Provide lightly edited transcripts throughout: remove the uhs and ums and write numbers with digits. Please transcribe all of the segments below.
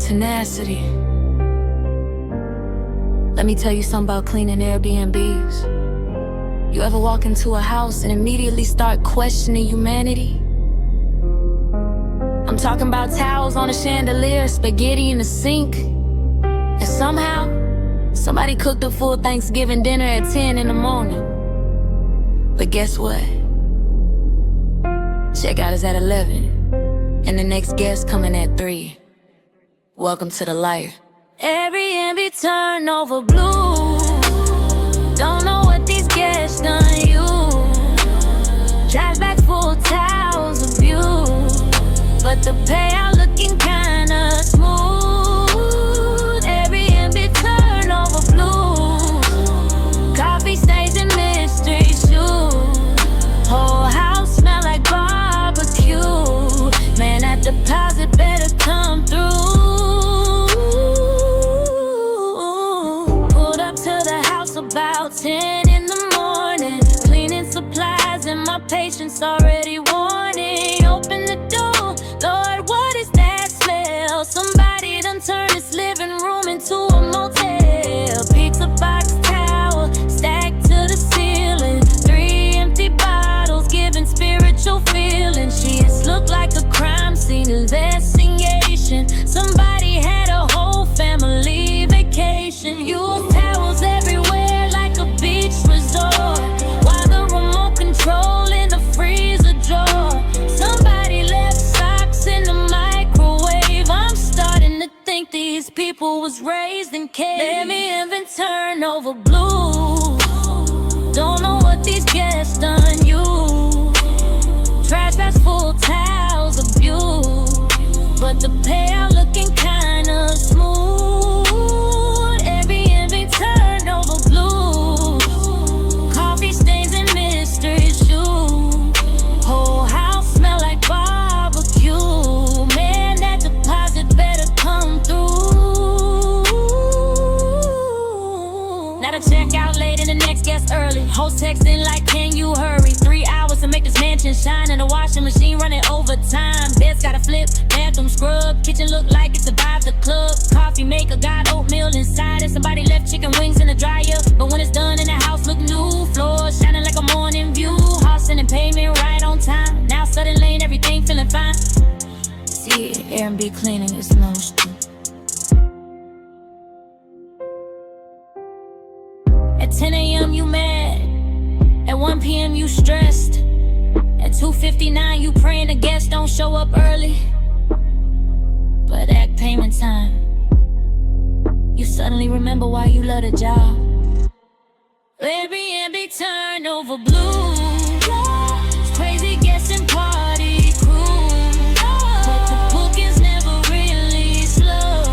Tenacity. Let me tell you something about cleaning Airbnbs. You ever walk into a house and immediately start questioning humanity? I'm talking about towels on a chandelier, spaghetti in the sink, and somehow somebody cooked a full Thanksgiving dinner at 10 in the morning. But guess what? Checkout is at 11, and the next guest coming at 3. Welcome to the life. Airbnb Turnover Blues. Don't know what these guests done use. Drive back full towels of view, but the payout looking kinda smooth. Airbnb Turnover Blues. Coffee stains and mystery shoes. Whole house smell like barbecue. Man, that deposit better come through. About 10 in the morning, cleaning supplies and my patience already warning. Open the door, Lord, what is that smell? Somebody done turned this living room into a motel. Pizza box tower stacked to the ceiling. 3 empty bottles giving spiritual feeling. Sheets look like a crime scene investigation. Somebody had a whole family vacation. Used towels everywhere, while the remote control in the freezer drawer. Somebody left socks in the microwave. I'm starting to think these people was raised in caves. Airbnb Turnover Blues. Don't know what these guests done use. Trash bags full towels of view, but the payout looking kinda smooth. Airbnb Turnover Blues. Coffee stains and mystery shoes. Whole house smell like barbecue. Man, that deposit better come through. Now the check out late and the next guest early. Host texting like, can you hurry? 3 hours to make this mansion shine, and the washing machine running overtime. Bed's gotta flip, bathroom scrub, kitchen look like it survived the club. Coffee maker got oatmeal inside, and somebody left chicken wings in the dryer. But when it's done and the house look new, floors shining like a morning view. House and payment right on time. Now suddenly everything feeling fine. See, Airbnb cleaning is no street. At 10 a.m. you mad. At 1 p.m. you stressed. At 2:59 you praying the guests don't show up early. But at payment time, you suddenly remember why you love the job. Airbnb Turnover Blues. It's crazy guessing party crew, but the bookings never really slow.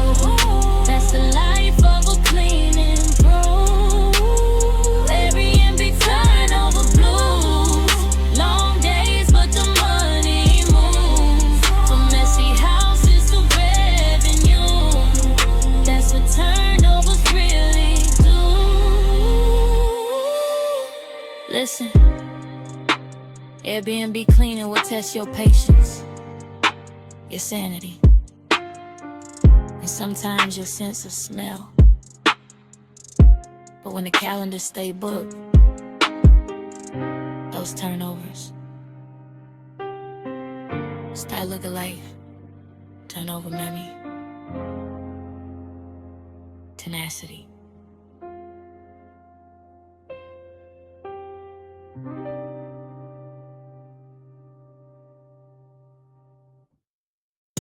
That's the life of a cleaning pro. Airbnb Turnover Blues. Long days, but the money moves. From messy houses to revenue. That's what turnovers really do. Listen, Airbnb cleaning will test your patience, your sanity, and sometimes your sense of smell. But when the calendar stay booked, those turnovers start looking like turnover memory, tenacity.